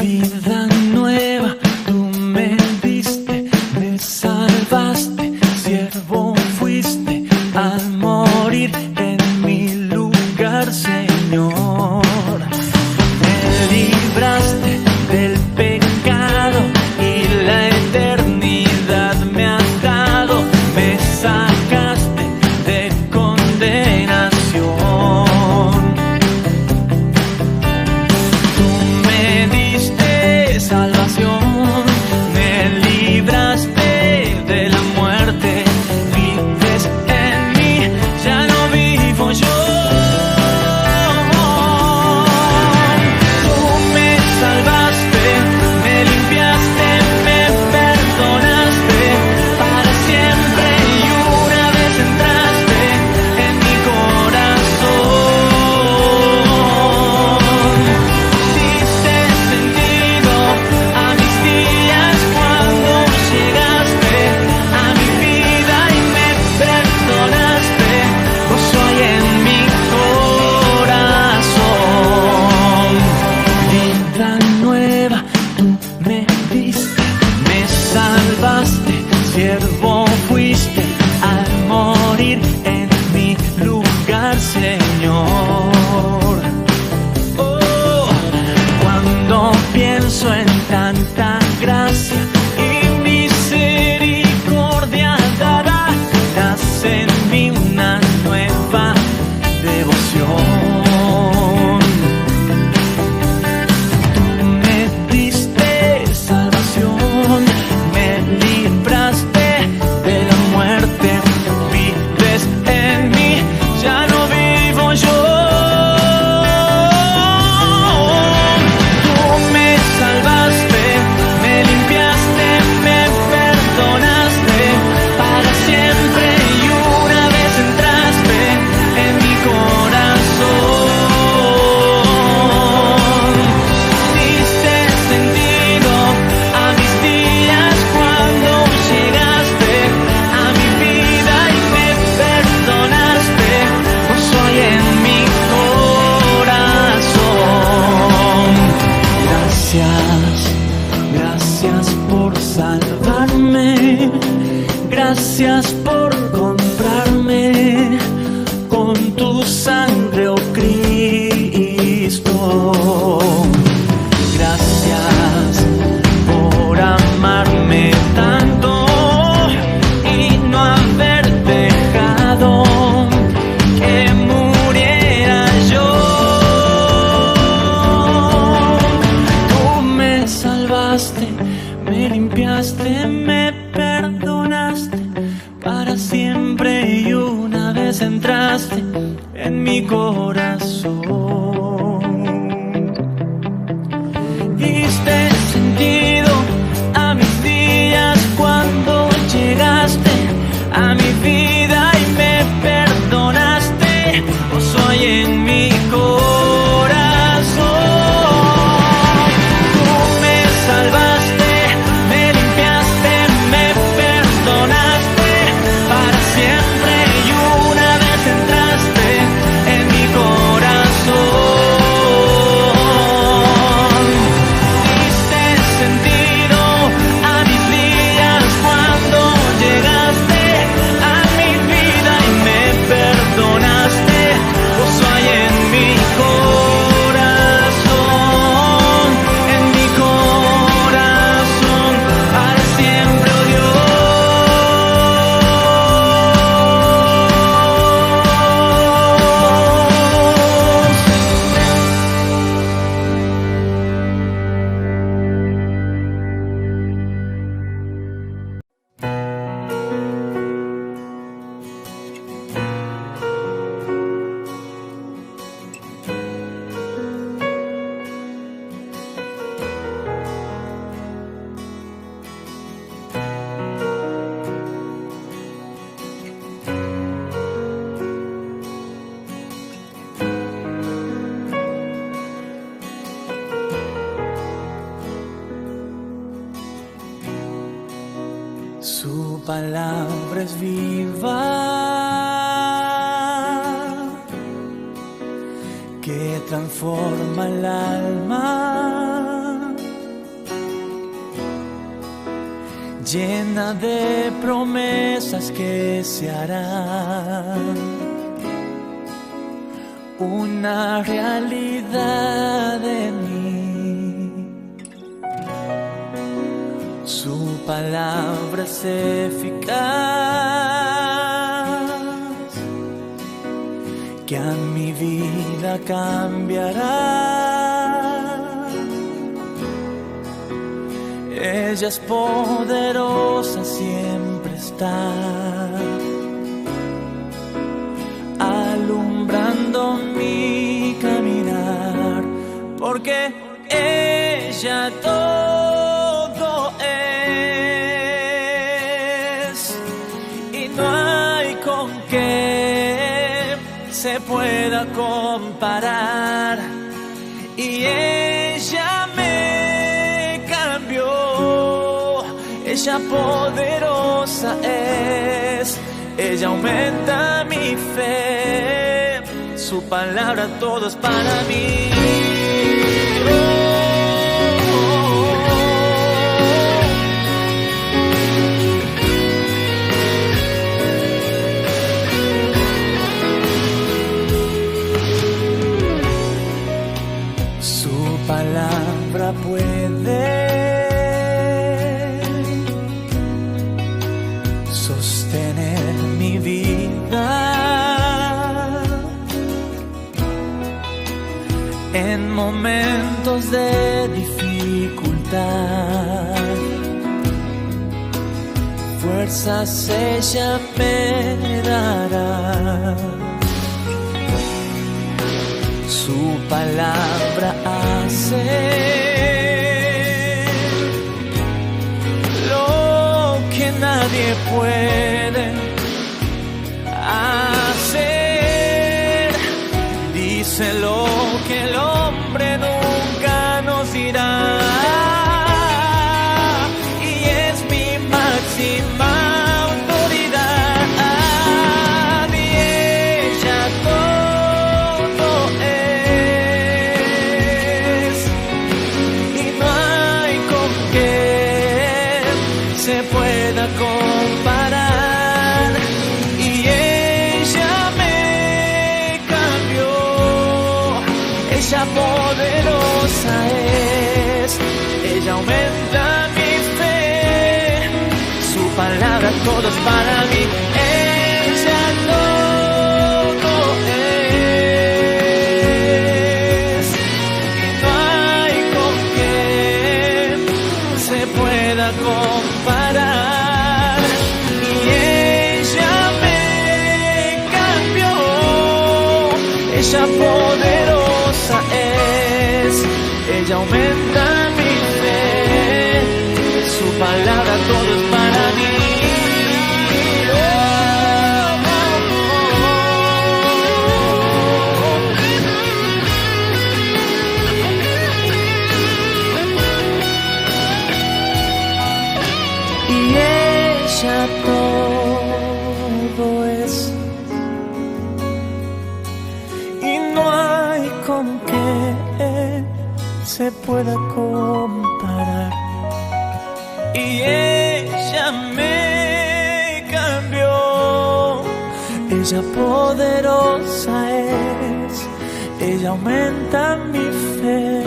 Vida nueva, tú me diste, me salvaste, siervo fuiste al morir en mi lugar, Señor. Me libraste del pecado y la eternidad me has dado, me sacaste de condenación. Salvación, me libraste de la muerte, vives en mí, ya no vivo yo. Tú me salvaste, me limpiaste, me perdonaste para siempre y una vez entraste en mi corazón. Diste sentido a mis días cuando llegaste a mi vida y me perdonaste. Gozo hay en mi corazón. Vida nueva, tú me diste, me salvaste, siervo fuiste al morir en mi lugar, Señor. Oh, cuando pienso en tanta gracia y misericordia dada, nace en mí una nueva devoción. Tú me diste salvación, me libraste de la muerte, vives en mí, ya no vivo yo. Tú me salvaste, me limpiaste, me perdonaste para siempre y una vez entraste en mi corazón. Diste sentido a mis días cuando llegaste a mi vida y me perdonaste. Gozo hay en mi corazón. Gracias, gracias por salvarme, gracias por comprarme con tu sangre, oh Cristo. Gracias por amarme tanto y no haber dejado que muriera yo. Tú me salvaste, me limpiaste, me perdonaste para siempre y una vez entraste en mi corazón. Diste sentido a mis días cuando llegaste a mi vida y me perdonaste. Gozo hay en mi corazón. Tú me salvaste, me limpiaste, me perdonaste para siempre y una vez entraste en mi corazón. Su palabra es viva, que transforma el alma, llena de promesas que se harán una realidad en mí. Su palabra es eficaz, que a mi vida cambiará. Ella es poderosa, siempre está alumbrando mi caminar, porque ella todo es, y no hay con qué se pueda comparar. Y ella me cambió, ella poderosa es, ella aumenta mi fe, su palabra todo es para mí. Su palabra puede sostener mi vida en momentos de dificultad. Fuerzas ella me dará. Su palabra hace lo que nadie puede hacer. Dice lo que el hombre nunca nos dirá. Y es mi máxima autoridad. Y ella todo es. Y no hay con qué se pueda comparar. Y ella me cambió, ella poderosa es, ella aumenta mi fe, su palabra todo es para mí. Ella todo es, y no hay con qué se pueda comparar. Y ella me cambió, ella poderosa es, ella aumenta mi fe, su palabra todo es para mí. Y ella todo es, y no hay con qué se pueda comparar. Y ella me cambió, ella poderosa es, ella aumenta mi fe,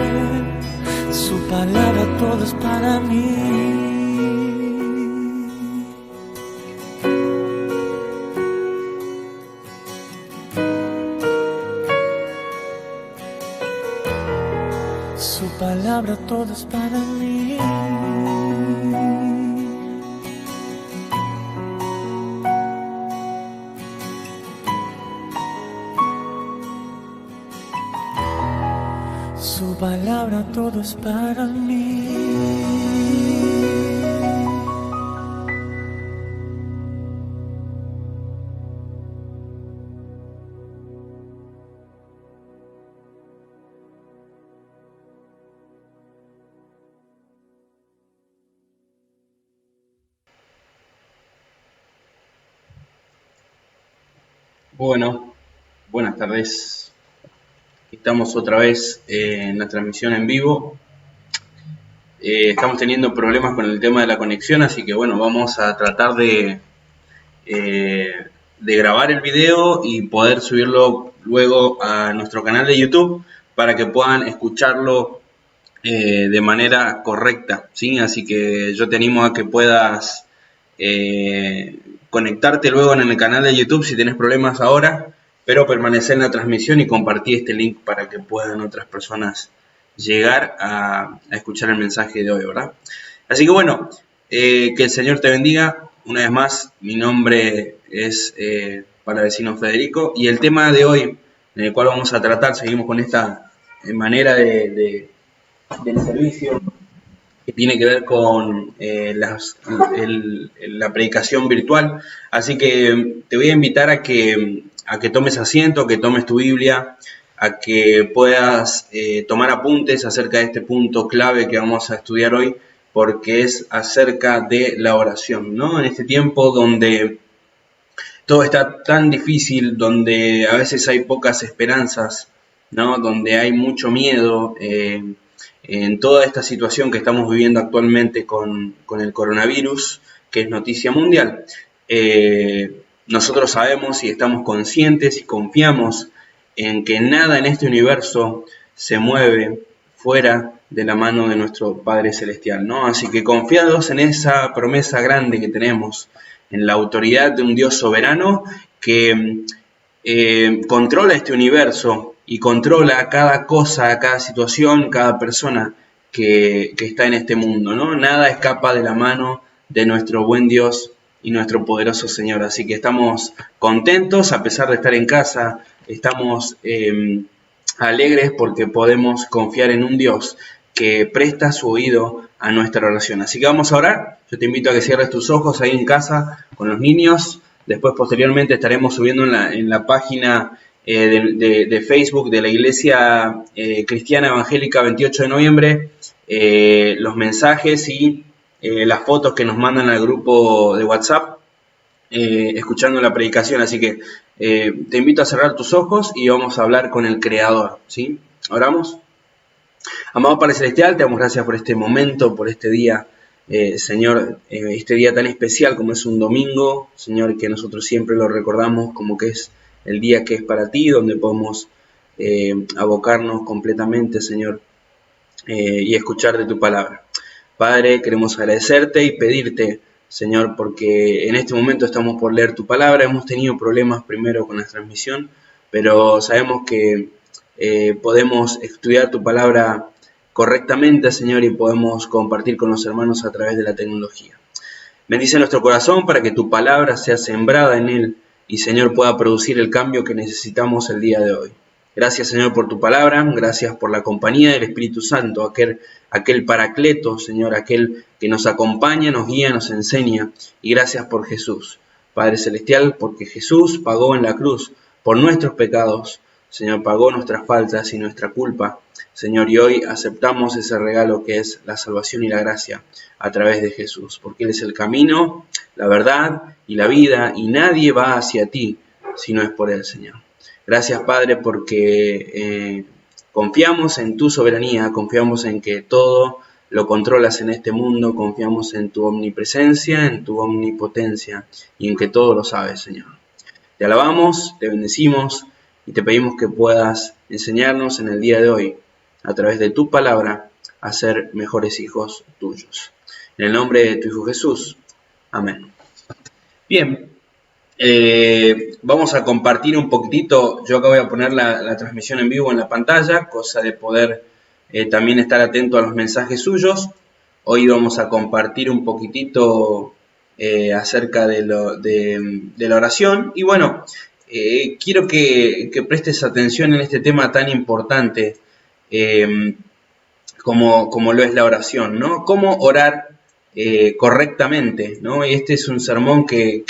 su palabra todo es para mí. Su palabra todo es para mí. Su palabra todo es para mí. Bueno, buenas tardes. Estamos otra vez en la transmisión en vivo. Estamos teniendo problemas con el tema de la conexión, así que bueno, vamos a tratar de grabar el video y poder subirlo luego a nuestro canal de YouTube para que puedan escucharlo de manera correcta, ¿sí? Así que yo te animo a que puedas conectarte luego en el canal de YouTube si tienes problemas ahora, pero permanecer en la transmisión y compartir este link para que puedan otras personas llegar a escuchar el mensaje de hoy, ¿verdad? Así que bueno, que el Señor te bendiga. Una vez más, mi nombre es Palavecino Federico y el tema de hoy, en el cual vamos a tratar, seguimos con esta manera del servicio que tiene que ver con la predicación virtual. Así que te voy a invitar a que tomes asiento, que tomes tu Biblia, a que puedas tomar apuntes acerca de este punto clave que vamos a estudiar hoy, porque es acerca de la oración, ¿no? En este tiempo donde todo está tan difícil, donde a veces hay pocas esperanzas, ¿no? Donde hay mucho miedo, en toda esta situación que estamos viviendo actualmente con el coronavirus, que es noticia mundial. Nosotros sabemos y estamos conscientes y confiamos en que nada en este universo se mueve fuera de la mano de nuestro Padre Celestial, ¿no? Así que confiados en esa promesa grande que tenemos, en la autoridad de un Dios soberano que controla este universo y controla cada cosa, cada situación, cada persona que está en este mundo, ¿no? Nada escapa de la mano de nuestro buen Dios y nuestro poderoso Señor. Así que estamos contentos a pesar de estar en casa, estamos alegres porque podemos confiar en un Dios que presta su oído a nuestra oración. Así que vamos a orar. Yo te invito a que cierres tus ojos ahí en casa con los niños. Después, posteriormente, estaremos subiendo en la página de Facebook de la Iglesia Cristiana Evangélica 28 de noviembre los mensajes y las fotos que nos mandan al grupo de WhatsApp escuchando la predicación. Así que te invito a cerrar tus ojos y vamos a hablar con el Creador, ¿sí? ¿Oramos? Amado Padre Celestial, te damos gracias por este momento, por este día, Señor, este día tan especial como es un domingo, Señor, que nosotros siempre lo recordamos como que es el día que es para ti, donde podemos abocarnos completamente, Señor, y escuchar de tu palabra. Padre, queremos agradecerte y pedirte, Señor, porque en este momento estamos por leer tu palabra, hemos tenido problemas primero con la transmisión, pero sabemos que podemos estudiar tu palabra correctamente, Señor, y podemos compartir con los hermanos a través de la tecnología. Bendice nuestro corazón para que tu palabra sea sembrada en él y, Señor, pueda producir el cambio que necesitamos el día de hoy. Gracias, Señor, por tu palabra, gracias por la compañía del Espíritu Santo, aquel paracleto, Señor, aquel que nos acompaña, nos guía, nos enseña, y gracias por Jesús, Padre Celestial, porque Jesús pagó en la cruz por nuestros pecados, Señor, pagó nuestras faltas y nuestra culpa, Señor, y hoy aceptamos ese regalo que es la salvación y la gracia a través de Jesús, porque Él es el camino, la verdad y la vida, y nadie va hacia ti si no es por Él, Señor. Gracias, Padre, porque confiamos en tu soberanía, confiamos en que todo lo controlas en este mundo, confiamos en tu omnipresencia, en tu omnipotencia y en que todo lo sabes, Señor. Te alabamos, te bendecimos y te pedimos que puedas enseñarnos en el día de hoy, a través de tu palabra, a ser mejores hijos tuyos. En el nombre de tu Hijo Jesús. Amén. Bien. Vamos a compartir un poquitito. Yo acá voy a poner la transmisión en vivo en la pantalla, cosa de poder también estar atento a los mensajes suyos. Hoy vamos a compartir un poquitito acerca de la oración. Y bueno, quiero que prestes atención en este tema tan importante como lo es la oración, ¿no? Cómo orar correctamente, ¿no? Y este es un sermón que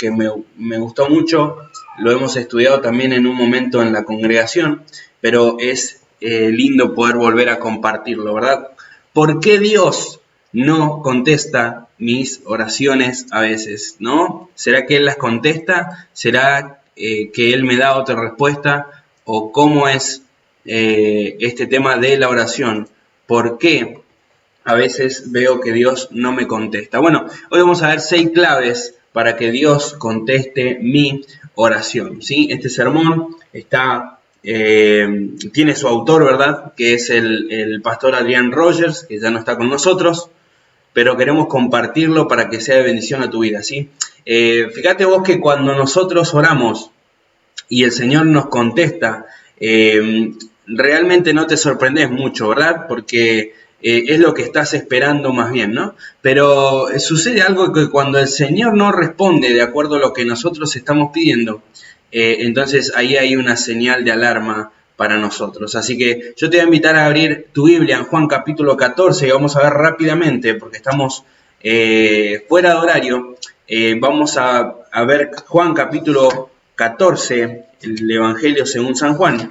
me gustó mucho, lo hemos estudiado también en un momento en la congregación, pero es lindo poder volver a compartirlo, ¿verdad? ¿Por qué Dios no contesta mis oraciones a veces, ¿no? ¿Será que Él las contesta? ¿Será que Él me da otra respuesta, o cómo es este tema de la oración. ¿Por qué a veces veo que Dios no me contesta? Bueno, hoy vamos a ver 6 claves para que Dios conteste mi oración, ¿sí? Este sermón tiene su autor, ¿verdad? Que es el pastor Adrián Rogers, que ya no está con nosotros, pero queremos compartirlo para que sea de bendición a tu vida, ¿sí? Fíjate vos que cuando nosotros oramos y el Señor nos contesta, realmente no te sorprendes mucho, ¿verdad? Porque es lo que estás esperando más bien, ¿no? Pero sucede algo que cuando el Señor no responde de acuerdo a lo que nosotros estamos pidiendo, entonces ahí hay una señal de alarma para nosotros. Así que yo te voy a invitar a abrir tu Biblia en Juan capítulo 14 y vamos a ver rápidamente, porque estamos fuera de horario. Vamos a ver Juan capítulo 14, el Evangelio según San Juan.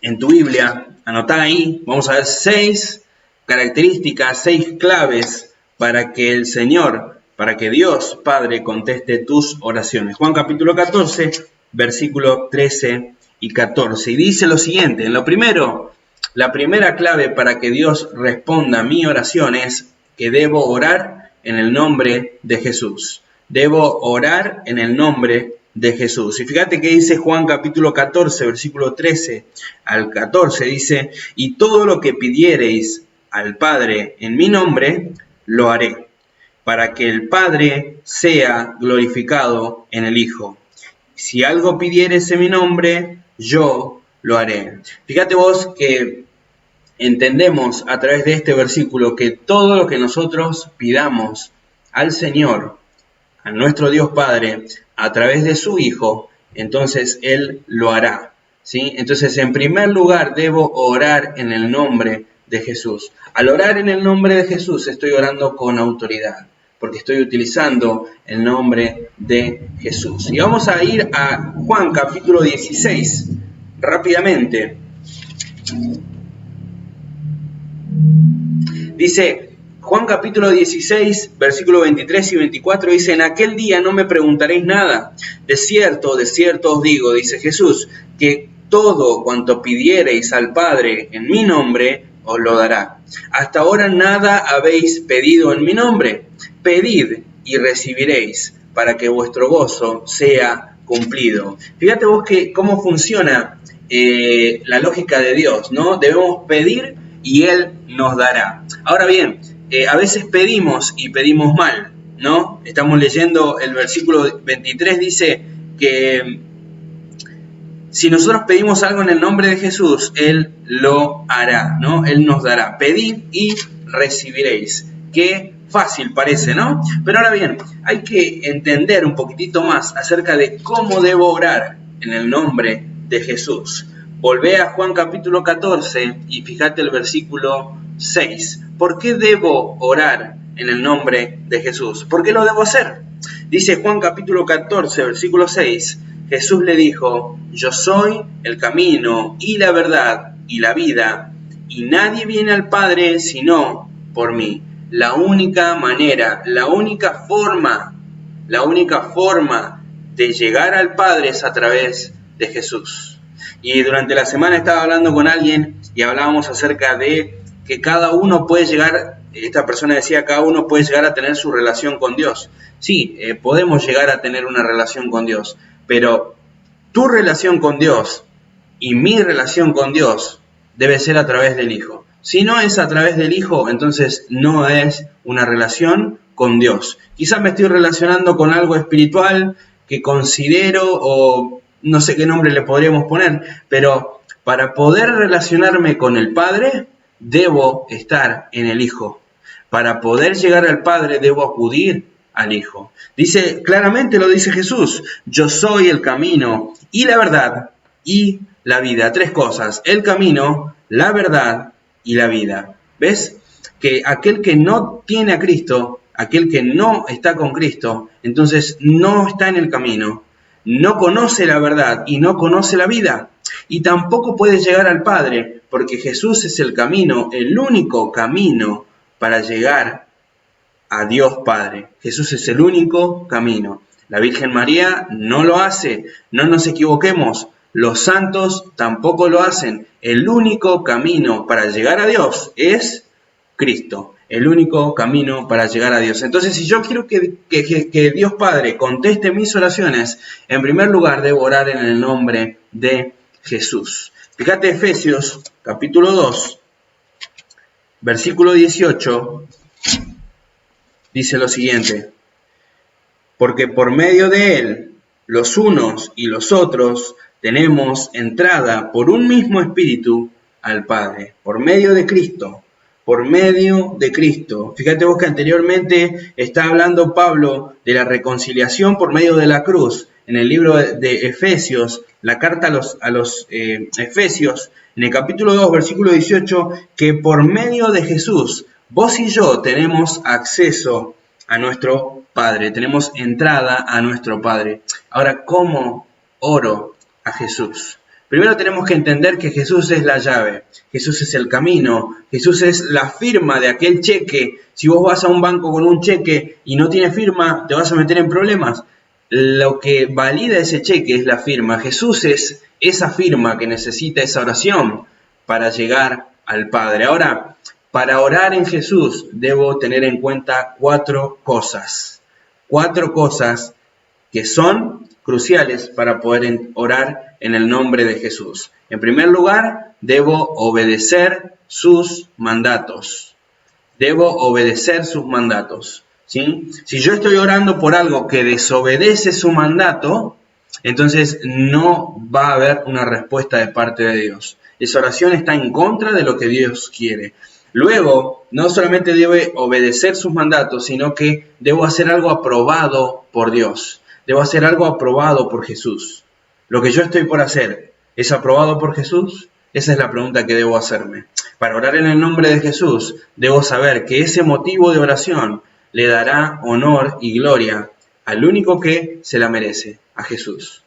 En tu Biblia, anotá ahí, vamos a ver 6 características, 6 claves para que el Señor, para que Dios Padre conteste tus oraciones. Juan capítulo 14, versículo 13 y 14. Y dice lo siguiente: en lo primero, la primera clave para que Dios responda a mi oración es que debo orar en el nombre de Jesús. Debo orar en el nombre de Jesús. Y fíjate que dice Juan capítulo 14, versículo 13 al 14, dice: y todo lo que pidiereis al Padre en mi nombre, lo haré, para que el Padre sea glorificado en el Hijo. Si algo pidiereis en mi nombre, yo lo haré. Fíjate vos que entendemos a través de este versículo que todo lo que nosotros pidamos al Señor, a nuestro Dios Padre, a través de su Hijo, entonces Él lo hará, ¿sí? Entonces, en primer lugar, debo orar en el nombre de Jesús. Al orar en el nombre de Jesús, estoy orando con autoridad, porque estoy utilizando el nombre de Jesús. Y vamos a ir a Juan capítulo 16, rápidamente. Dice Juan capítulo 16, versículo 23 y 24, dice: en aquel día no me preguntaréis nada. De cierto os digo, dice Jesús, que todo cuanto pidiereis al Padre en mi nombre, os lo dará. Hasta ahora nada habéis pedido en mi nombre. Pedid y recibiréis, para que vuestro gozo sea cumplido. Fíjate vos que cómo funciona la lógica de Dios, ¿no? Debemos pedir y Él nos dará. Ahora bien, a veces pedimos y pedimos mal, ¿no? Estamos leyendo el versículo 23, dice que si nosotros pedimos algo en el nombre de Jesús, Él lo hará, ¿no? Él nos dará. Pedid y recibiréis. Qué fácil parece, ¿no? Pero ahora bien, hay que entender un poquitito más acerca de cómo debo orar en el nombre de Jesús. Volvé a Juan capítulo 14 y fíjate el versículo 6. ¿Por qué debo orar en el nombre de Jesús? ¿Por qué lo debo hacer? Dice Juan capítulo 14, versículo 6. Jesús le dijo: yo soy el camino y la verdad y la vida, y nadie viene al Padre sino por mí. La única manera, la única forma de llegar al Padre es a través de Jesús. Y durante la semana estaba hablando con alguien y hablábamos acerca de que cada uno puede llegar, esta persona decía, cada uno puede llegar a tener su relación con Dios. Sí, podemos llegar a tener una relación con Dios, pero tu relación con Dios y mi relación con Dios debe ser a través del Hijo. Si no es a través del Hijo, entonces no es una relación con Dios. Quizás me estoy relacionando con algo espiritual que considero, o no sé qué nombre le podríamos poner, pero para poder relacionarme con el Padre, debo estar en el Hijo. Para poder llegar al Padre, debo acudir al Hijo. Dice, claramente lo dice Jesús: yo soy el camino y la verdad y la vida. 3 cosas: el camino, la verdad y la vida. ¿Ves? Que aquel que no tiene a Cristo, aquel que no está con Cristo, entonces no está en el camino, no conoce la verdad y no conoce la vida. Y tampoco puede llegar al Padre, porque Jesús es el camino, el único camino para llegar a Dios Padre. Jesús es el único camino. La Virgen María no lo hace, no nos equivoquemos. Los santos tampoco lo hacen. El único camino para llegar a Dios es Cristo. El único camino para llegar a Dios. Entonces, si yo quiero que Dios Padre conteste mis oraciones, en primer lugar debo orar en el nombre de Jesús. Fíjate Efesios capítulo 2, versículo 18, dice lo siguiente: porque por medio de Él, los unos y los otros, tenemos entrada por un mismo Espíritu al Padre, por medio de Cristo, por medio de Cristo. Fíjate vos que anteriormente está hablando Pablo de la reconciliación por medio de la cruz. En el libro de Efesios, la carta a los Efesios, en el capítulo 2, versículo 18, que por medio de Jesús, vos y yo tenemos acceso a nuestro Padre, tenemos entrada a nuestro Padre. Ahora, ¿cómo oro a Jesús? Primero tenemos que entender que Jesús es la llave, Jesús es el camino, Jesús es la firma de aquel cheque. Si vos vas a un banco con un cheque y no tiene firma, te vas a meter en problemas. Lo que valida ese cheque es la firma. Jesús es esa firma que necesita esa oración para llegar al Padre. Ahora, para orar en Jesús debo tener en cuenta cuatro cosas que son cruciales para poder orar en el nombre de Jesús. En primer lugar, debo obedecer sus mandatos. ¿Sí? Si yo estoy orando por algo que desobedece su mandato, entonces no va a haber una respuesta de parte de Dios. Esa oración está en contra de lo que Dios quiere. Luego, no solamente debe obedecer sus mandatos, sino que debo hacer algo aprobado por Dios. Debo hacer algo aprobado por Jesús. Lo que yo estoy por hacer, ¿es aprobado por Jesús? Esa es la pregunta que debo hacerme. Para orar en el nombre de Jesús, debo saber que ese motivo de oración le dará honor y gloria al único que se la merece, a Jesús.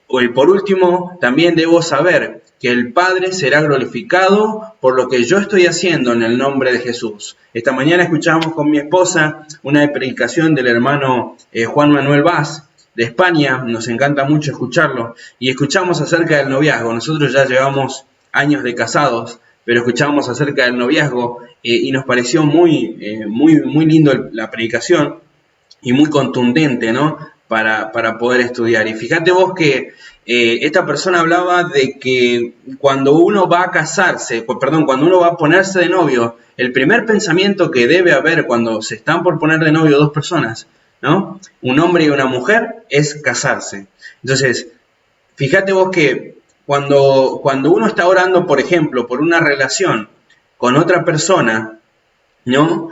Y por último, también debo saber que el Padre será glorificado por lo que yo estoy haciendo en el nombre de Jesús. Esta mañana escuchamos con mi esposa una predicación del hermano Juan Manuel Vaz de España. Nos encanta mucho escucharlo. Y escuchamos acerca del noviazgo. Nosotros ya llevamos años de casados, pero escuchamos acerca del noviazgo y nos pareció muy lindo la predicación y muy contundente, ¿no? Para poder estudiar. Y fíjate vos que esta persona hablaba de que cuando uno va a casarse, cuando uno va a ponerse de novio, el primer pensamiento que debe haber cuando se están por poner de novio dos personas, ¿no? Un hombre y una mujer, es casarse. Entonces, fíjate vos que cuando uno está orando, por ejemplo, por una relación con otra persona, ¿no?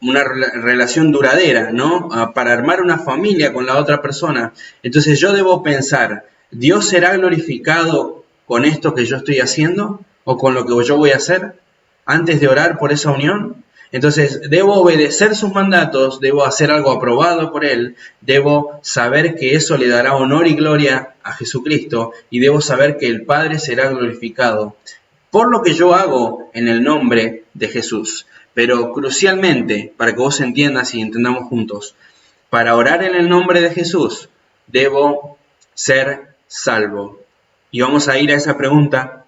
Una relación duradera, ¿no? Para armar una familia con la otra persona. Entonces yo debo pensar, ¿Dios será glorificado con esto que yo estoy haciendo o con lo que yo voy a hacer antes de orar por esa unión? Entonces debo obedecer sus mandatos, debo hacer algo aprobado por Él, debo saber que eso le dará honor y gloria a Jesucristo y debo saber que el Padre será glorificado por lo que yo hago en el nombre de Jesús. Pero crucialmente, para que vos entiendas y entendamos juntos, para orar en el nombre de Jesús, debo ser salvo. Y vamos a ir a esa pregunta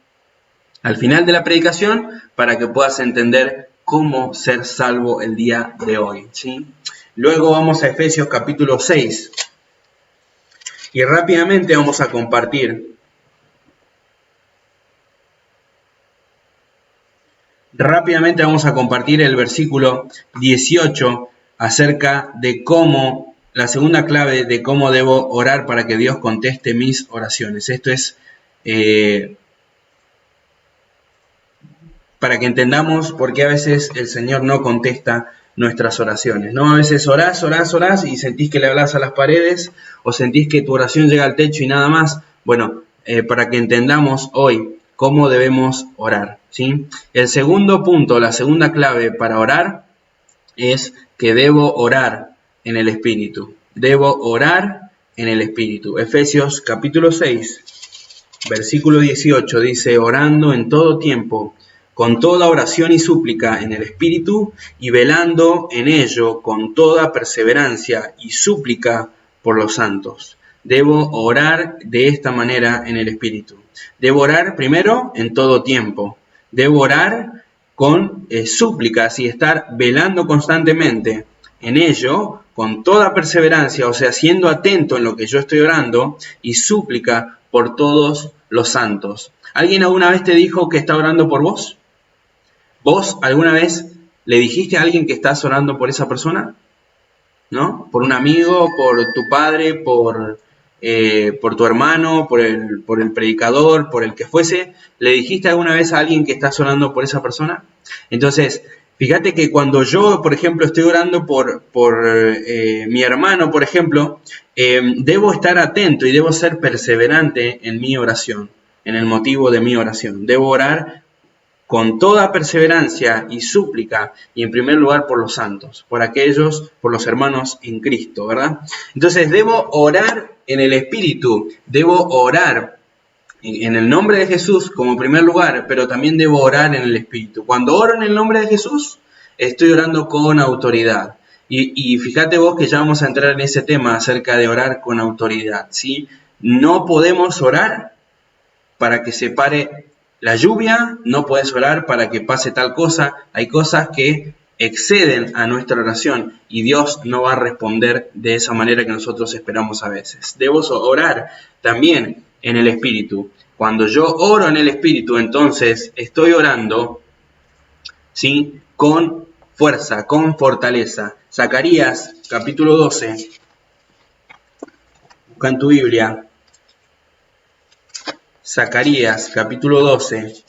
al final de la predicación para que puedas entender cómo ser salvo el día de hoy, ¿sí? Luego vamos a Efesios capítulo 6 y rápidamente vamos a compartir el versículo 18 acerca de cómo, la segunda clave de cómo debo orar para que Dios conteste mis oraciones. Esto es para que entendamos por qué a veces el Señor no contesta nuestras oraciones, ¿no? A veces orás y sentís que le hablas a las paredes o sentís que tu oración llega al techo y nada más. Bueno, para que entendamos hoy cómo debemos orar, ¿sí? El segundo punto, la segunda clave para orar es que debo orar en el Espíritu. Debo orar en el Espíritu. Efesios capítulo 6, versículo 18 dice: orando en todo tiempo con toda oración y súplica en el Espíritu, y velando en ello con toda perseverancia y súplica por los santos. Debo orar de esta manera en el Espíritu. Debo orar primero en todo tiempo. Debo orar con súplicas y estar velando constantemente en ello con toda perseverancia, o sea, siendo atento en lo que yo estoy orando, y súplica por todos los santos. ¿Alguien alguna vez te dijo que está orando por vos? ¿Vos alguna vez le dijiste a alguien que estás orando por esa persona? ¿No? Por un amigo, por tu padre, por tu hermano, por el predicador, por el que fuese. ¿Le dijiste alguna vez a alguien que estás orando por esa persona? Entonces, fíjate que cuando yo, por ejemplo, estoy orando por mi hermano, por ejemplo, debo estar atento y debo ser perseverante en mi oración, en el motivo de mi oración. Debo orar con toda perseverancia y súplica, y en primer lugar por los santos, por aquellos, por los hermanos en Cristo, ¿verdad? Entonces debo orar en el Espíritu, debo orar en el nombre de Jesús como primer lugar, pero también debo orar en el Espíritu. Cuando oro en el nombre de Jesús, estoy orando con autoridad. Y fíjate vos que ya vamos a entrar en ese tema acerca de orar con autoridad, ¿sí? No podemos orar para que se pare la lluvia, no puedes orar para que pase tal cosa. Hay cosas que exceden a nuestra oración y Dios no va a responder de esa manera que nosotros esperamos a veces. Debo orar también en el Espíritu. Cuando yo oro en el Espíritu, entonces estoy orando, ¿sí?, con fuerza, con fortaleza. Zacarías, capítulo 12. Busca en tu Biblia. Zacarías, capítulo 12,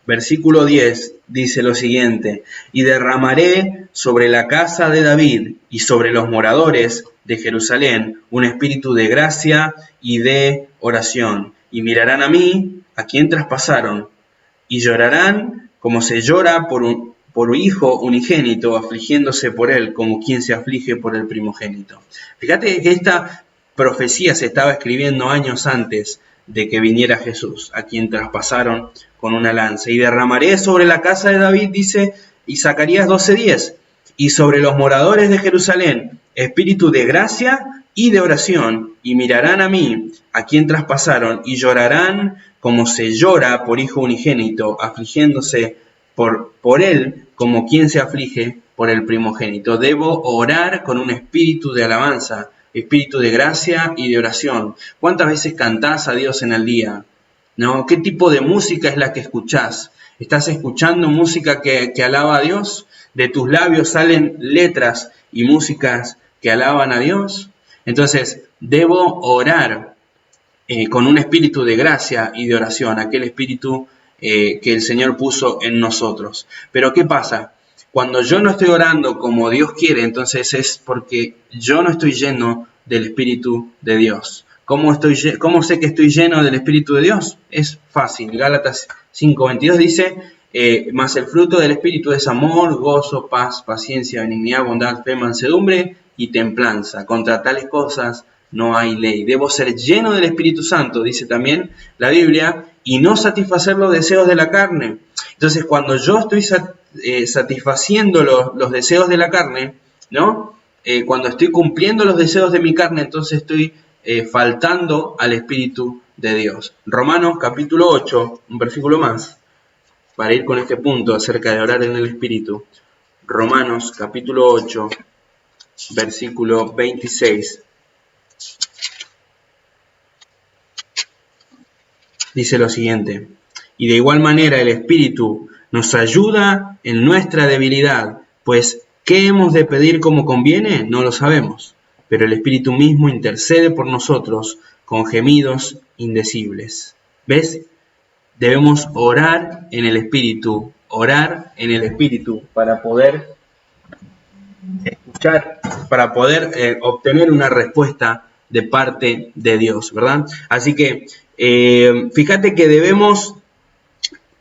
versículo 10, dice lo siguiente: y derramaré sobre la casa de David y sobre los moradores de Jerusalén un espíritu de gracia y de oración, y mirarán a mí, a quien traspasaron, y llorarán como se llora por hijo unigénito, afligiéndose por él como quien se aflige por el primogénito. Fíjate que esta profecía se estaba escribiendo años antes de que viniera Jesús, a quien traspasaron con una lanza. Y derramaré sobre la casa de David, dice, y Zacarías 12:10, y sobre los moradores de Jerusalén, espíritu de gracia y de oración, y mirarán a mí, a quien traspasaron, y llorarán como se llora por hijo unigénito, afligiéndose por él como quien se aflige por el primogénito. Debo orar con un espíritu de alabanza, espíritu de gracia y de oración. ¿Cuántas veces cantás a Dios en el día? ¿No? ¿Qué tipo de música es la que escuchás? ¿Estás escuchando música que alaba a Dios? ¿De tus labios salen letras y músicas que alaban a Dios? Entonces, debo orar con un espíritu de gracia y de oración, aquel espíritu que el Señor puso en nosotros. Pero ¿qué pasa? Cuando yo no estoy orando como Dios quiere, entonces es porque yo no estoy lleno del Espíritu de Dios. ¿Cómo sé que estoy lleno del Espíritu de Dios? Es fácil. Gálatas 5:22 dice, mas el fruto del Espíritu es amor, gozo, paz, paciencia, benignidad, bondad, fe, mansedumbre y templanza. Contra tales cosas no hay ley. Debo ser lleno del Espíritu Santo, dice también la Biblia, y no satisfacer los deseos de la carne. Entonces, cuando yo estoy satisfaciendo los deseos de la carne, ¿no? Cuando estoy cumpliendo los deseos de mi carne, entonces estoy faltando al Espíritu de Dios. Romanos capítulo 8, un versículo más, para ir con este punto acerca de orar en el Espíritu. Romanos capítulo 8, versículo 26. Dice lo siguiente: y de igual manera el Espíritu nos ayuda en nuestra debilidad, pues ¿qué hemos de pedir como conviene? No lo sabemos, pero el Espíritu mismo intercede por nosotros con gemidos indecibles. ¿Ves? Debemos orar en el Espíritu para poder escuchar, para poder obtener una respuesta de parte de Dios, ¿verdad? Así que fíjate que debemos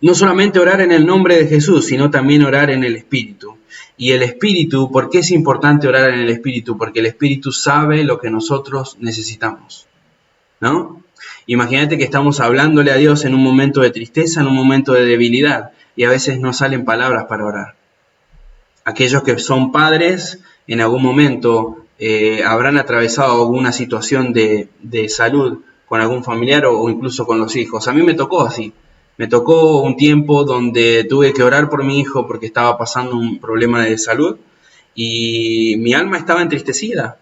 no solamente orar en el nombre de Jesús, sino también orar en el Espíritu. Y el Espíritu, ¿por qué es importante orar en el Espíritu? Porque el Espíritu sabe lo que nosotros necesitamos. ¿no? Imagínate que estamos hablándole a Dios en un momento de tristeza, en un momento de debilidad, y a veces no salen palabras para orar. Aquellos que son padres en algún momento habrán atravesado alguna situación de salud con algún familiar o incluso con los hijos. A mí me tocó así. Me tocó un tiempo donde tuve que orar por mi hijo porque estaba pasando un problema de salud y mi alma estaba entristecida.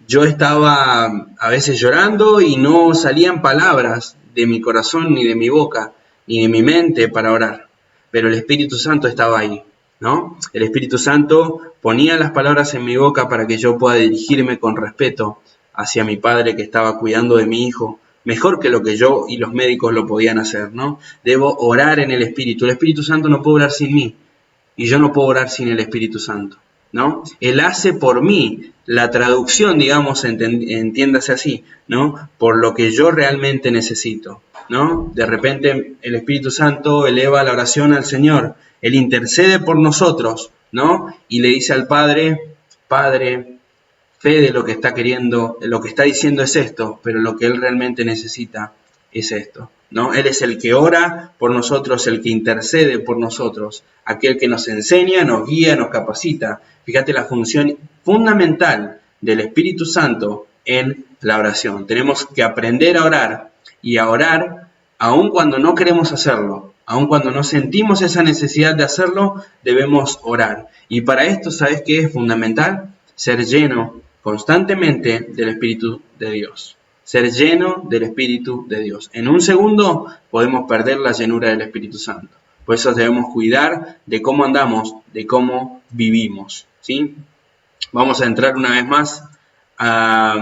Yo estaba a veces llorando y no salían palabras de mi corazón ni de mi boca ni de mi mente para orar, pero el Espíritu Santo estaba ahí, ¿no? El Espíritu Santo ponía las palabras en mi boca para que yo pueda dirigirme con respeto hacia mi padre que estaba cuidando de mi hijo, mejor que lo que yo y los médicos lo podían hacer, ¿no? Debo orar en el Espíritu. El Espíritu Santo no puede orar sin mí y yo no puedo orar sin el Espíritu Santo, ¿no? Él hace por mí la traducción, digamos, entiéndase así, ¿no? Por lo que yo realmente necesito, ¿no? De repente el Espíritu Santo eleva la oración al Señor, Él intercede por nosotros, ¿no? Y le dice al Padre, Padre, Fede lo que está queriendo, lo que está diciendo es esto, pero lo que Él realmente necesita es esto, ¿no? Él es el que ora por nosotros, el que intercede por nosotros, aquel que nos enseña, nos guía, nos capacita. Fíjate la función fundamental del Espíritu Santo en la oración. Tenemos que aprender a orar y a orar aun cuando no queremos hacerlo, aun cuando no sentimos esa necesidad de hacerlo, debemos orar. Y para esto, ¿sabes qué es fundamental? Ser lleno constantemente del Espíritu de Dios. Ser lleno del Espíritu de Dios. En un segundo podemos perder la llenura del Espíritu Santo. Por eso debemos cuidar de cómo andamos, de cómo vivimos, ¿sí? Vamos a entrar una vez más a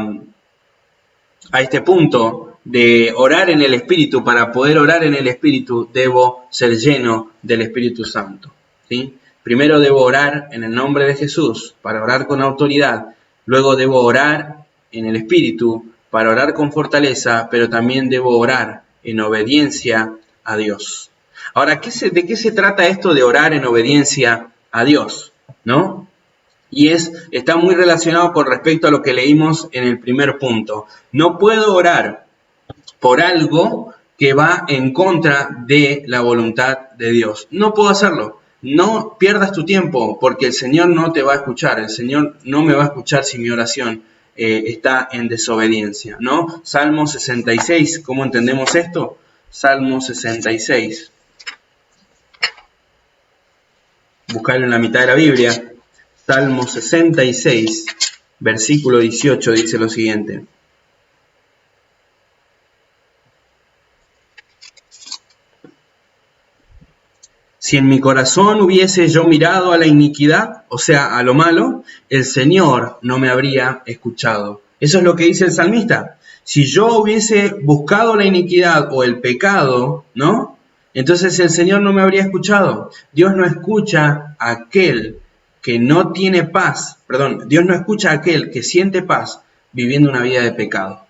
este punto de orar en el Espíritu. Para poder orar en el Espíritu debo ser lleno del Espíritu Santo, ¿sí? Primero debo orar en el nombre de Jesús para orar con autoridad. Luego debo orar en el Espíritu para orar con fortaleza, pero también debo orar en obediencia a Dios. Ahora, ¿de qué se trata esto de orar en obediencia a Dios? ¿No? Y está muy relacionado con respecto a lo que leímos en el primer punto. No puedo orar por algo que va en contra de la voluntad de Dios. No puedo hacerlo. No pierdas tu tiempo porque el Señor no te va a escuchar. El Señor no me va a escuchar si mi oración está en desobediencia, ¿no? Salmo 66, ¿cómo entendemos esto? Salmo 66. Buscarlo en la mitad de la Biblia. Salmo 66, versículo 18, dice lo siguiente. Si en mi corazón hubiese yo mirado a la iniquidad, o sea, a lo malo, el Señor no me habría escuchado. Eso es lo que dice el salmista. Si yo hubiese buscado la iniquidad o el pecado, ¿no? Entonces el Señor no me habría escuchado. Dios no escucha a aquel que no tiene paz. Dios no escucha a aquel que siente paz viviendo una vida de pecado.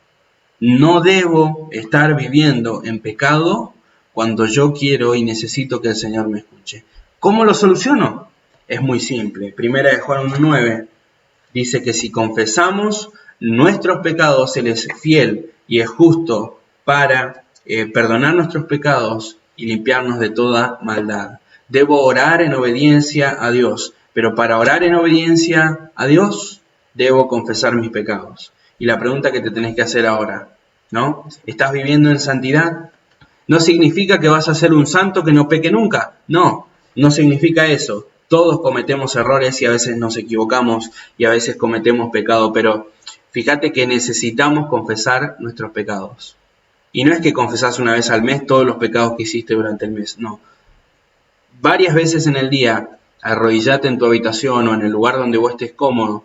No debo estar viviendo en pecado cuando yo quiero y necesito que el Señor me escuche. ¿Cómo lo soluciono? Es muy simple. Primera de Juan 1:9 dice que si confesamos nuestros pecados, Él es fiel y es justo para perdonar nuestros pecados y limpiarnos de toda maldad. Debo orar en obediencia a Dios, pero para orar en obediencia a Dios, debo confesar mis pecados. Y la pregunta que te tenés que hacer ahora, ¿no? ¿Estás viviendo en santidad? No significa que vas a ser un santo que no peque nunca. No, no significa eso. Todos cometemos errores y a veces nos equivocamos y a veces cometemos pecado, pero fíjate que necesitamos confesar nuestros pecados. Y no es que confesás una vez al mes todos los pecados que hiciste durante el mes, no. Varias veces en el día, arrodillate en tu habitación o en el lugar donde vos estés cómodo,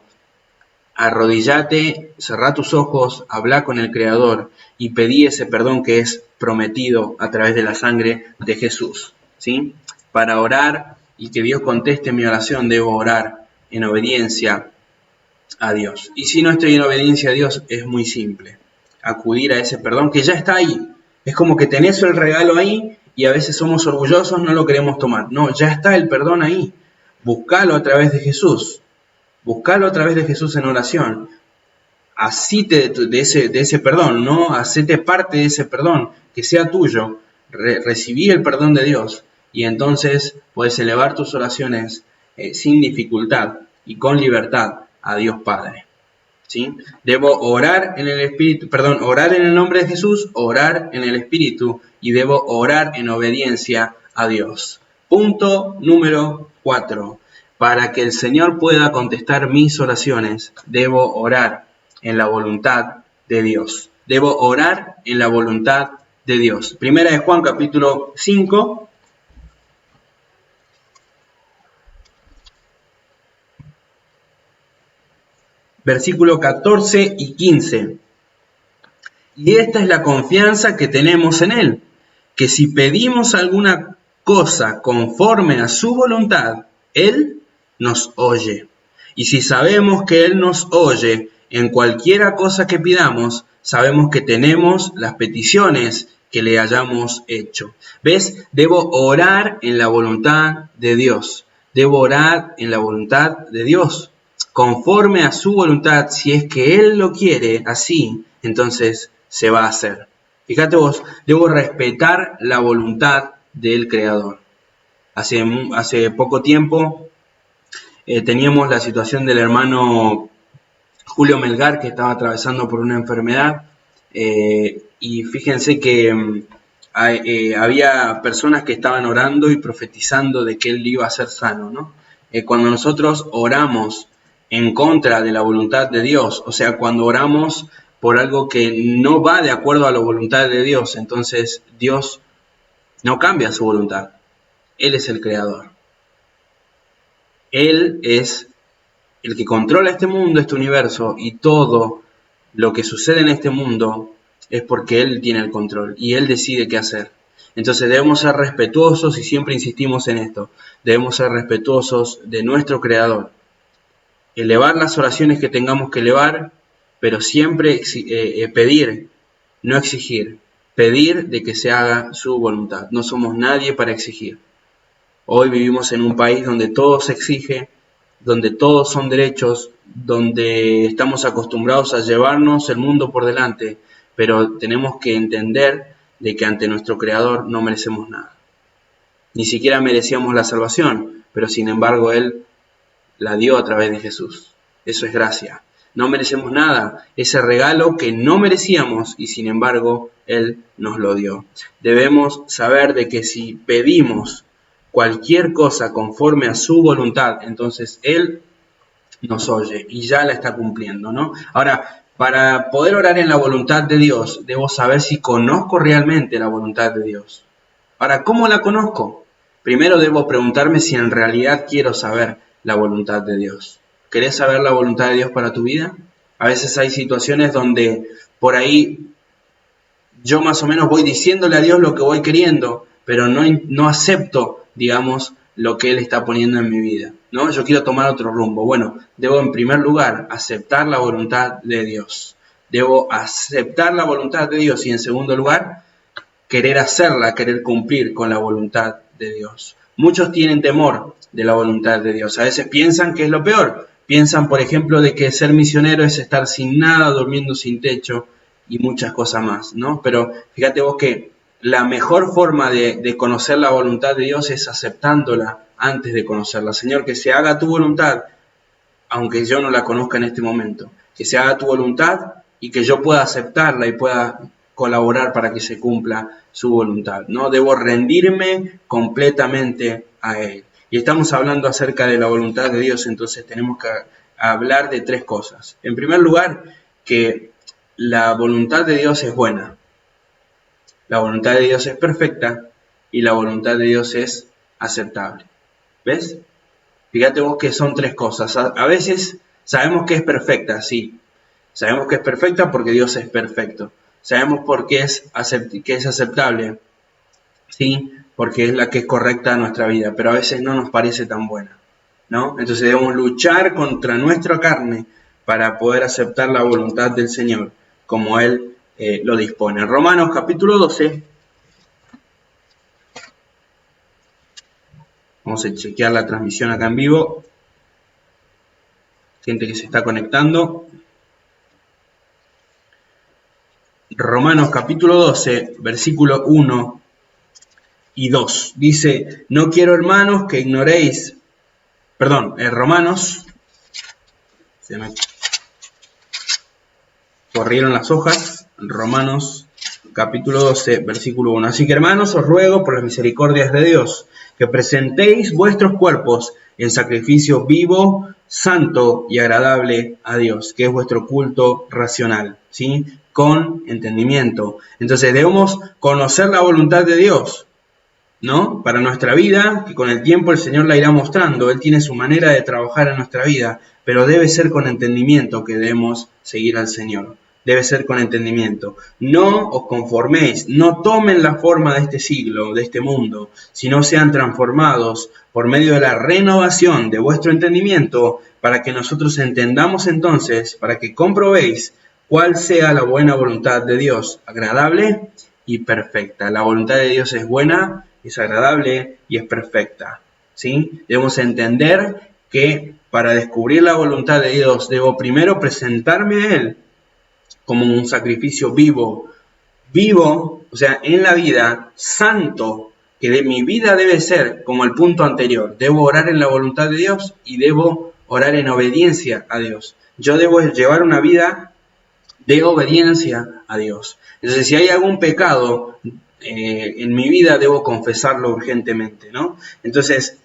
arrodillate, cerrá tus ojos, habla con el Creador y pedí ese perdón que es prometido a través de la sangre de Jesús, ¿sí? Para orar y que Dios conteste mi oración, debo orar en obediencia a Dios. Y si no estoy en obediencia a Dios, es muy simple. Acudir a ese perdón que ya está ahí. Es como que tenés el regalo ahí y a veces somos orgullosos, no lo queremos tomar. No, ya está el perdón ahí. Buscalo a través de Jesús. Buscalo a través de Jesús en oración. asíte de ese perdón, ¿no? Hacete parte de ese perdón, que sea tuyo. Recibí el perdón de Dios y entonces puedes elevar tus oraciones sin dificultad y con libertad a Dios Padre. ¿Sí? Debo orar en el Espíritu, orar en el nombre de Jesús, orar en el Espíritu y debo orar en obediencia a Dios. Punto número 4. Para que el Señor pueda contestar mis oraciones, debo orar en la voluntad de Dios. Debo orar en la voluntad de Dios. Primera de Juan, capítulo 5. Versículo 14 y 15. Y esta es la confianza que tenemos en Él, que si pedimos alguna cosa conforme a su voluntad, Él nos oye. Y si sabemos que Él nos oye en cualquiera cosa que pidamos, sabemos que tenemos las peticiones que le hayamos hecho. ¿Ves? Debo orar en la voluntad de Dios. Debo orar en la voluntad de Dios, conforme a su voluntad. Si es que Él lo quiere así, entonces se va a hacer. Fíjate vos, debo respetar la voluntad del Creador. Hace poco tiempo teníamos la situación del hermano Julio Melgar, que estaba atravesando por una enfermedad, y fíjense que había personas que estaban orando y profetizando de que él iba a ser sano, ¿no? Cuando nosotros oramos en contra de la voluntad de Dios, o sea, cuando oramos por algo que no va de acuerdo a la voluntad de Dios, entonces Dios no cambia su voluntad. Él es el creador. Él es el que controla este mundo, este universo, y todo lo que sucede en este mundo es porque Él tiene el control y Él decide qué hacer. Entonces debemos ser respetuosos, y siempre insistimos en esto, debemos ser respetuosos de nuestro Creador. Elevar las oraciones que tengamos que elevar, pero siempre pedir, no exigir. Pedir de que se haga su voluntad. No somos nadie para exigir. Hoy vivimos en un país donde todo se exige, donde todos son derechos, donde estamos acostumbrados a llevarnos el mundo por delante, pero tenemos que entender de que ante nuestro Creador no merecemos nada. Ni siquiera merecíamos la salvación, pero sin embargo Él la dio a través de Jesús. Eso es gracia. No merecemos nada, ese regalo que no merecíamos y sin embargo Él nos lo dio. Debemos saber de que si pedimos cualquier cosa conforme a su voluntad, entonces Él nos oye y ya la está cumpliendo, ¿no? Ahora, para poder orar en la voluntad de Dios, debo saber si conozco realmente la voluntad de Dios. Ahora, ¿cómo la conozco? Primero debo preguntarme si en realidad quiero saber la voluntad de Dios. ¿Querés saber la voluntad de Dios para tu vida? A veces hay situaciones donde por ahí yo más o menos voy diciéndole a Dios lo que voy queriendo, pero no acepto, digamos, lo que Él está poniendo en mi vida, ¿no? Yo quiero tomar otro rumbo. Bueno, debo en primer lugar aceptar la voluntad de Dios. Debo aceptar la voluntad de Dios y en segundo lugar, querer hacerla, querer cumplir con la voluntad de Dios. Muchos tienen temor de la voluntad de Dios. A veces piensan que es lo peor. Piensan, por ejemplo, de que ser misionero es estar sin nada, durmiendo sin techo y muchas cosas más, ¿no? Pero fíjate vos que la mejor forma de conocer la voluntad de Dios es aceptándola antes de conocerla. Señor, que se haga tu voluntad, aunque yo no la conozca en este momento. Que se haga tu voluntad y que yo pueda aceptarla y pueda colaborar para que se cumpla su voluntad, ¿no? Debo rendirme completamente a Él. Y estamos hablando acerca de la voluntad de Dios, entonces tenemos que hablar de tres cosas. En primer lugar, que la voluntad de Dios es buena, la voluntad de Dios es perfecta y la voluntad de Dios es aceptable. ¿Ves? Fíjate vos que son tres cosas. A veces sabemos que es perfecta, sí. Sabemos que es perfecta porque Dios es perfecto. Sabemos por qué es aceptable, sí, porque es la que es correcta a nuestra vida, pero a veces no nos parece tan buena, ¿no? Entonces debemos luchar contra nuestra carne para poder aceptar la voluntad del Señor como Él lo dispone. Romanos capítulo 12. Vamos a chequear la transmisión acá en vivo. Gente que se está conectando. Romanos capítulo 12, versículo 1 y 2. Dice, no quiero, hermanos, que ignoréis, Romanos, se me corrieron las hojas, Romanos capítulo 12, versículo 1. Así que, hermanos, os ruego por las misericordias de Dios, que presentéis vuestros cuerpos en sacrificio vivo, santo y agradable a Dios, que es vuestro culto racional, ¿sí? Con entendimiento. Entonces debemos conocer la voluntad de Dios, ¿no? Para nuestra vida, que con el tiempo el Señor la irá mostrando. Él tiene su manera de trabajar en nuestra vida, pero debe ser con entendimiento que debemos seguir al Señor. Debe ser con entendimiento. No os conforméis, no tomen la forma de este siglo, de este mundo, sino sean transformados por medio de la renovación de vuestro entendimiento, para que nosotros entendamos entonces, para que comprobéis cuál sea la buena voluntad de Dios, agradable y perfecta. La voluntad de Dios es buena, es agradable y es perfecta, ¿sí? Debemos entender que para descubrir la voluntad de Dios debo primero presentarme a Él como un sacrificio vivo, o sea, en la vida, santo, que de mi vida debe ser como el punto anterior. Debo orar en la voluntad de Dios y debo orar en obediencia a Dios. Yo debo llevar una vida de obediencia a Dios. Entonces, si hay algún pecado en mi vida, debo confesarlo urgentemente, ¿no? Entonces,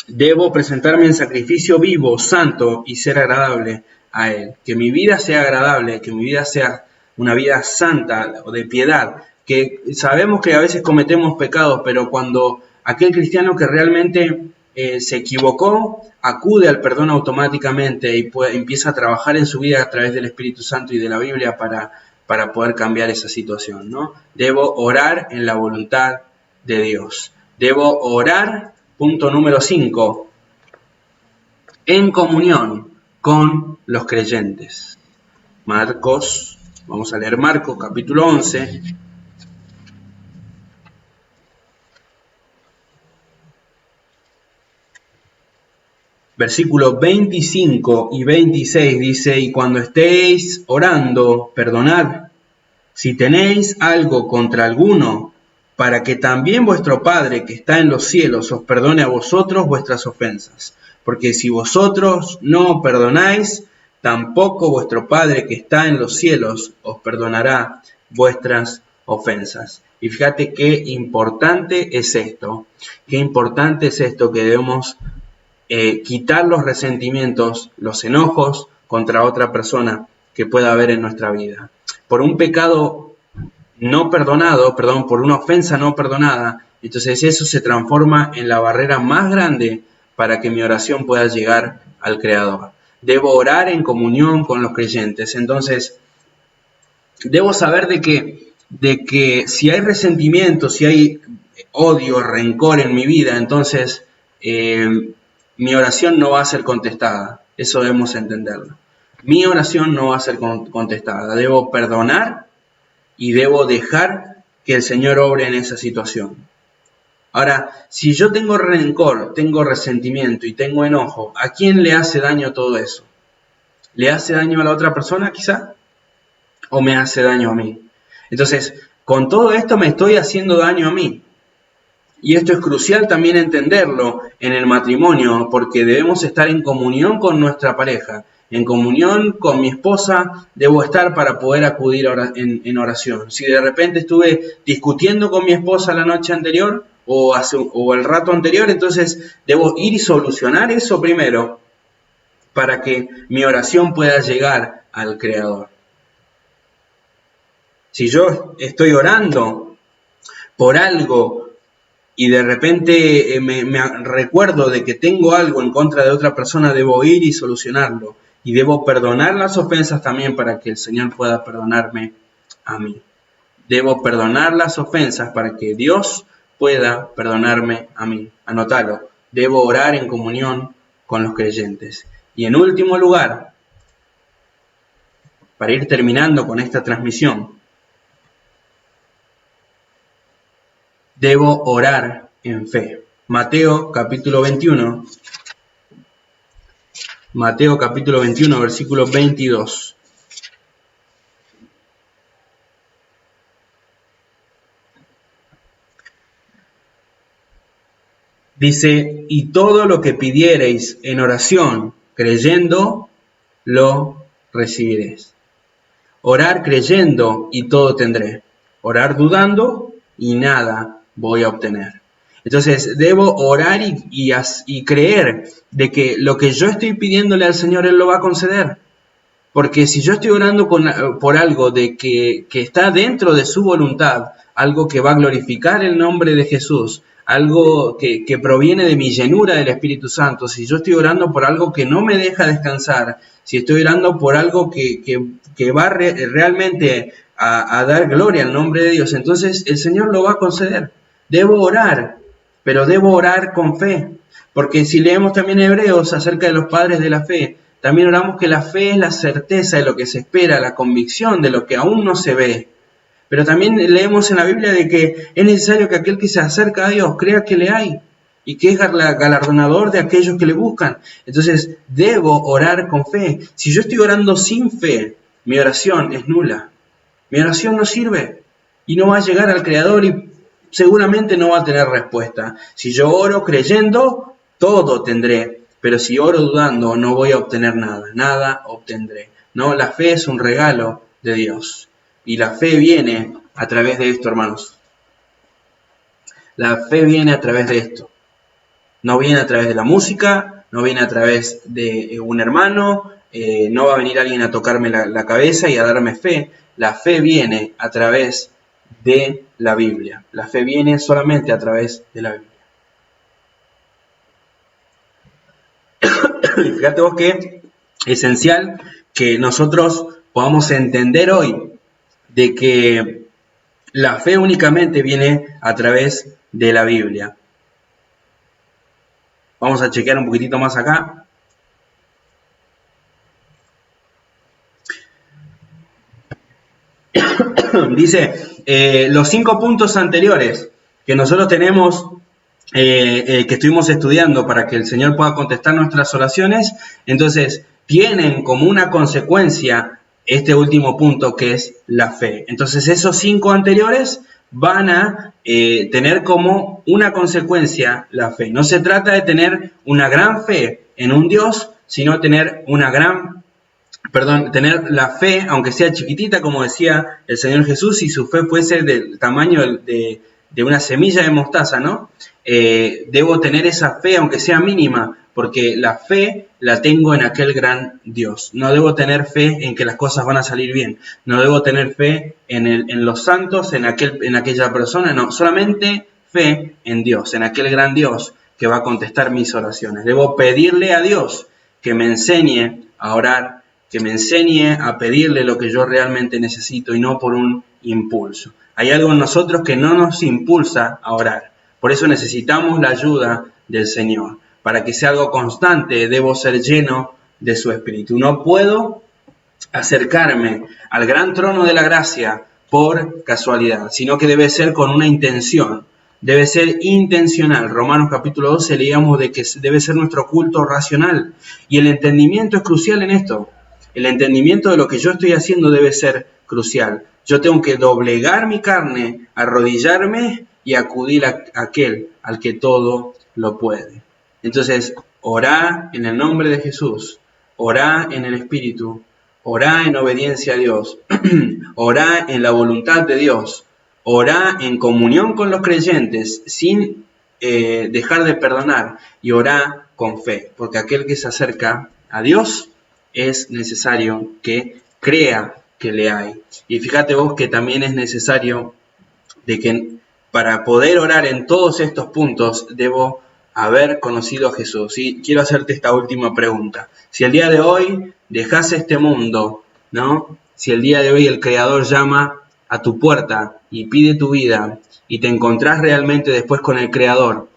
debo presentarme en sacrificio vivo, santo y ser agradable a Él. Que mi vida sea agradable, que mi vida sea una vida santa o de piedad. Que sabemos que a veces cometemos pecados, pero cuando aquel cristiano que realmente se equivocó, acude al perdón automáticamente y empieza a trabajar en su vida a través del Espíritu Santo y de la Biblia para poder cambiar esa situación, ¿no? Debo orar en la voluntad de Dios. Debo orar, punto número 5, en comunión con los creyentes. Vamos a leer Marcos capítulo 11. Versículos 25 y 26 dice, y cuando estéis orando, perdonad, si tenéis algo contra alguno, para que también vuestro Padre que está en los cielos os perdone a vosotros vuestras ofensas. Porque si vosotros no perdonáis, tampoco vuestro Padre que está en los cielos os perdonará vuestras ofensas. Y fíjate qué importante es esto, que debemos quitar los resentimientos, los enojos contra otra persona que pueda haber en nuestra vida. Por un pecado no perdonado, por una ofensa no perdonada, entonces eso se transforma en la barrera más grande para que mi oración pueda llegar al Creador. Debo orar en comunión con los creyentes. Entonces, debo saber de que si hay resentimiento, si hay odio, rencor en mi vida, entonces mi oración no va a ser contestada. Eso debemos entenderlo. Mi oración no va a ser contestada. Debo perdonar y debo dejar que el Señor obre en esa situación. Ahora, si yo tengo rencor, tengo resentimiento y tengo enojo, ¿a quién le hace daño todo eso? ¿Le hace daño a la otra persona quizá? ¿O me hace daño a mí? Entonces, con todo esto me estoy haciendo daño a mí. Y esto es crucial también entenderlo en el matrimonio, porque debemos estar en comunión con nuestra pareja. En comunión con mi esposa debo estar para poder acudir en oración. Si de repente estuve discutiendo con mi esposa la noche anterior o el rato anterior, entonces debo ir y solucionar eso primero para que mi oración pueda llegar al Creador. Si yo estoy orando por algo y de repente me recuerdo de que tengo algo en contra de otra persona, debo ir y solucionarlo. Y debo perdonar las ofensas también para que el Señor pueda perdonarme a mí. Debo perdonar las ofensas para que Dios pueda perdonarme a mí. Anótalo. Debo orar en comunión con los creyentes. Y en último lugar, para ir terminando con esta transmisión, debo orar en fe. Mateo capítulo 21. Mateo capítulo 21, versículo 22. Dice, y todo lo que pidiereis en oración, creyendo, lo recibiréis. Orar creyendo y todo tendré. Orar dudando y nada voy a obtener. Entonces debo orar y creer de que lo que yo estoy pidiéndole al Señor, Él lo va a conceder. Porque si yo estoy orando por algo de que está dentro de su voluntad, algo que va a glorificar el nombre de Jesús, algo que proviene de mi llenura del Espíritu Santo, si yo estoy orando por algo que no me deja descansar, si estoy orando por algo que va realmente a dar gloria al nombre de Dios, entonces el Señor lo va a conceder. Debo orar, pero debo orar con fe. Porque si leemos también Hebreos acerca de los padres de la fe, también oramos que la fe es la certeza de lo que se espera, la convicción de lo que aún no se ve. Pero también leemos en la Biblia de que es necesario que aquel que se acerca a Dios crea que le hay y que es galardonador de aquellos que le buscan. Entonces, debo orar con fe. Si yo estoy orando sin fe, mi oración es nula. Mi oración no sirve y no va a llegar al Creador y seguramente no va a tener respuesta. Si yo oro creyendo, todo tendré. Pero si oro dudando, no voy a obtener nada. Nada obtendré. No, la fe es un regalo de Dios. Y la fe viene a través de esto, hermanos. La fe viene a través de esto. No viene a través de la música, no viene a través de un hermano, no va a venir alguien a tocarme la cabeza y a darme fe. La fe viene a través de la Biblia. La fe viene solamente a través de la Biblia. Fíjate vos que es esencial que nosotros podamos entender hoy de que la fe únicamente viene a través de la Biblia. Vamos a chequear un poquitito más acá. Dice, los 5 puntos anteriores que nosotros tenemos, que estuvimos estudiando para que el Señor pueda contestar nuestras oraciones, entonces tienen como una consecuencia este último punto que es la fe. Entonces esos 5 anteriores van a tener como una consecuencia la fe. No se trata de tener una gran fe en un Dios, sino tener tener la fe, aunque sea chiquitita, como decía el Señor Jesús, si su fe fuese del tamaño de una semilla de mostaza, ¿no? Debo tener esa fe, aunque sea mínima, porque la fe la tengo en aquel gran Dios. No debo tener fe en que las cosas van a salir bien. No debo tener fe en los santos, en aquella persona. No, solamente fe en Dios, en aquel gran Dios que va a contestar mis oraciones. Debo pedirle a Dios que me enseñe a orar, que me enseñe a pedirle lo que yo realmente necesito y no por un impulso. Hay algo en nosotros que no nos impulsa a orar. Por eso necesitamos la ayuda del Señor. Para que sea algo constante, debo ser lleno de su Espíritu. No puedo acercarme al gran trono de la gracia por casualidad, sino que debe ser con una intención. Debe ser intencional. Romanos capítulo 12 leíamos de que debe ser nuestro culto racional. Y el entendimiento es crucial en esto. El entendimiento de lo que yo estoy haciendo debe ser crucial. Yo tengo que doblegar mi carne, arrodillarme y acudir a aquel al que todo lo puede. Entonces, orá en el nombre de Jesús, orá en el Espíritu, orá en obediencia a Dios, orá en la voluntad de Dios, orá en comunión con los creyentes sin dejar de perdonar y orá con fe, porque aquel que se acerca a Dios es necesario que crea que le hay. Y fíjate vos que también es necesario de que para poder orar en todos estos puntos debo haber conocido a Jesús. Y quiero hacerte esta última pregunta. Si el día de hoy dejas este mundo, ¿no? Si el día de hoy el Creador llama a tu puerta y pide tu vida y te encontrás realmente después con el Creador,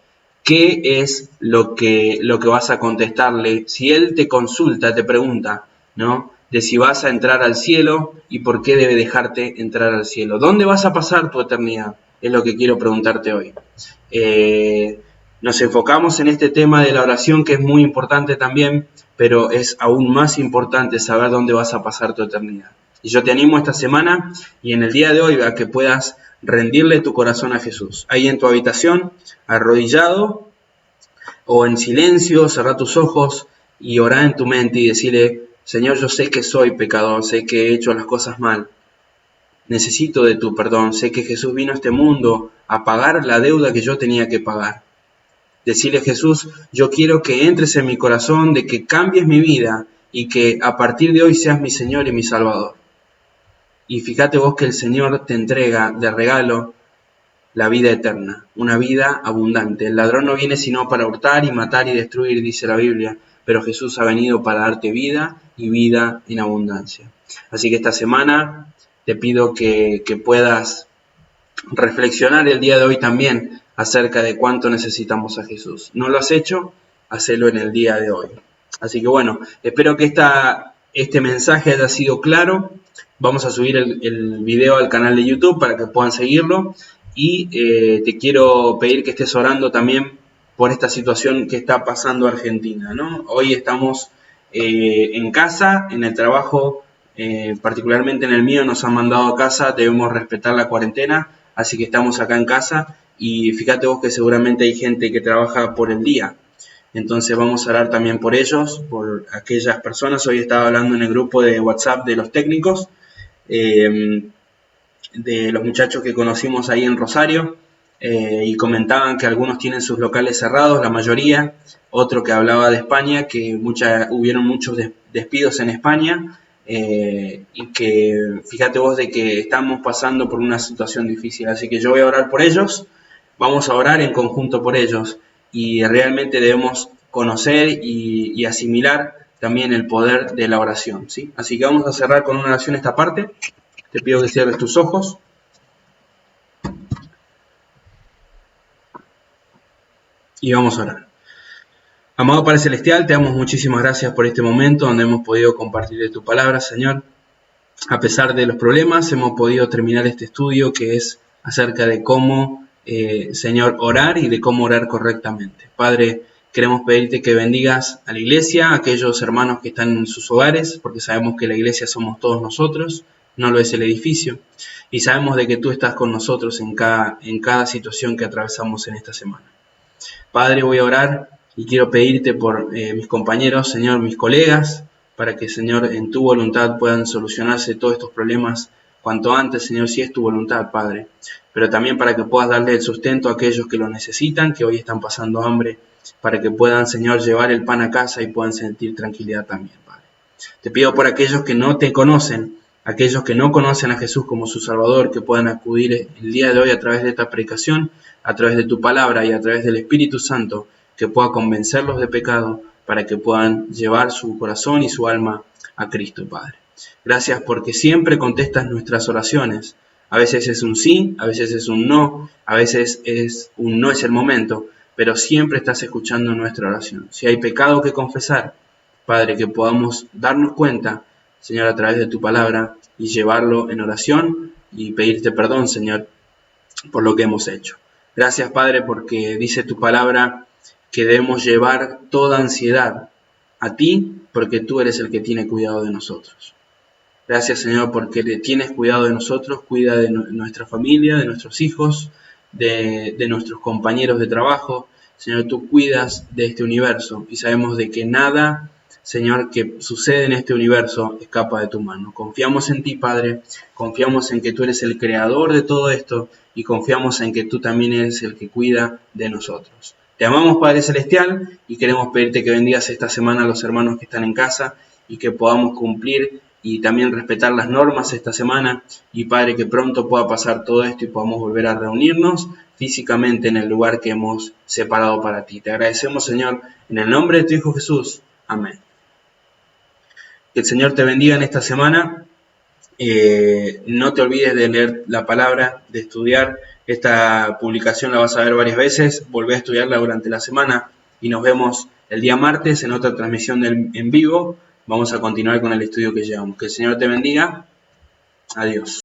¿qué es lo que vas a contestarle? Si Él te consulta, te pregunta, ¿no? De si vas a entrar al cielo y por qué debe dejarte entrar al cielo. ¿Dónde vas a pasar tu eternidad? Es lo que quiero preguntarte hoy. Nos enfocamos en este tema de la oración, que es muy importante también, pero es aún más importante saber dónde vas a pasar tu eternidad. Y yo te animo esta semana y en el día de hoy a que puedas rendirle tu corazón a Jesús. Ahí en tu habitación, arrodillado, o en silencio, cerrá tus ojos y orá en tu mente y decirle: Señor, yo sé que soy pecador, sé que he hecho las cosas mal, necesito de tu perdón, sé que Jesús vino a este mundo a pagar la deuda que yo tenía que pagar. Decirle: Jesús, yo quiero que entres en mi corazón, de que cambies mi vida y que a partir de hoy seas mi Señor y mi Salvador. Y fíjate vos que el Señor te entrega de regalo la vida eterna, una vida abundante. El ladrón no viene sino para hurtar y matar y destruir, dice la Biblia, pero Jesús ha venido para darte vida y vida en abundancia. Así que esta semana te pido que puedas reflexionar el día de hoy también acerca de cuánto necesitamos a Jesús. ¿No lo has hecho? Hacelo en el día de hoy. Así que bueno, espero que este mensaje haya sido claro. Vamos a subir el video al canal de YouTube para que puedan seguirlo. Y te quiero pedir que estés orando también por esta situación que está pasando Argentina, ¿no? Hoy estamos en casa, en el trabajo, particularmente en el mío, nos han mandado a casa, debemos respetar la cuarentena, así que estamos acá en casa. Y fíjate vos que seguramente hay gente que trabaja por el día, entonces vamos a orar también por ellos, por aquellas personas. Hoy estaba hablando en el grupo de WhatsApp de los técnicos, de los muchachos que conocimos ahí en Rosario, y comentaban que algunos tienen sus locales cerrados, la mayoría. Otro que hablaba de España, que hubieron muchos despidos en España, y que fíjate vos de que estamos pasando por una situación difícil. Así que yo voy a orar por ellos, vamos a orar en conjunto por ellos, y realmente debemos conocer y asimilar también el poder de la oración, ¿sí? Así que vamos a cerrar con una oración esta parte. Te pido que cierres tus ojos. Y vamos a orar. Amado Padre Celestial, te damos muchísimas gracias por este momento donde hemos podido compartir de tu palabra, Señor. A pesar de los problemas, hemos podido terminar este estudio que es acerca de cómo, Señor, orar y de cómo orar correctamente. Padre, queremos pedirte que bendigas a la iglesia, a aquellos hermanos que están en sus hogares, porque sabemos que la iglesia somos todos nosotros, no lo es el edificio, y sabemos de que tú estás con nosotros en cada situación que atravesamos en esta semana. Padre, voy a orar y quiero pedirte por mis compañeros, Señor, mis colegas, para que, Señor, en tu voluntad puedan solucionarse todos estos problemas cuanto antes, Señor, si es tu voluntad, Padre. Pero también para que puedas darle el sustento a aquellos que lo necesitan, que hoy están pasando hambre, para que puedan, Señor, llevar el pan a casa y puedan sentir tranquilidad también, Padre. Te pido por aquellos que no te conocen, aquellos que no conocen a Jesús como su Salvador, que puedan acudir el día de hoy a través de esta predicación, a través de tu palabra y a través del Espíritu Santo, que pueda convencerlos de pecado para que puedan llevar su corazón y su alma a Cristo, Padre. Gracias porque siempre contestas nuestras oraciones. A veces es un sí, a veces es un no, a veces es un no es el momento, pero siempre estás escuchando nuestra oración. Si hay pecado que confesar, Padre, que podamos darnos cuenta, Señor, a través de tu palabra y llevarlo en oración y pedirte perdón, Señor, por lo que hemos hecho. Gracias, Padre, porque dice tu palabra que debemos llevar toda ansiedad a ti, porque tú eres el que tiene cuidado de nosotros. Gracias, Señor, porque tienes cuidado de nosotros, cuida de nuestra familia, de nuestros hijos, de nuestros compañeros de trabajo. Señor, tú cuidas de este universo y sabemos de que nada, Señor, que sucede en este universo escapa de tu mano. Confiamos en ti, Padre, confiamos en que tú eres el creador de todo esto y confiamos en que tú también eres el que cuida de nosotros. Te amamos, Padre Celestial, y queremos pedirte que bendigas esta semana a los hermanos que están en casa y que podamos cumplir y también respetar las normas esta semana. Y Padre, que pronto pueda pasar todo esto y podamos volver a reunirnos físicamente en el lugar que hemos separado para ti. Te agradecemos, Señor, en el nombre de tu Hijo Jesús. Amén. Que el Señor te bendiga en esta semana. No te olvides de leer la palabra, de estudiar. Esta publicación la vas a ver varias veces. Volvé a estudiarla durante la semana y nos vemos el día martes en otra transmisión en vivo. Vamos a continuar con el estudio que llevamos. Que el Señor te bendiga. Adiós.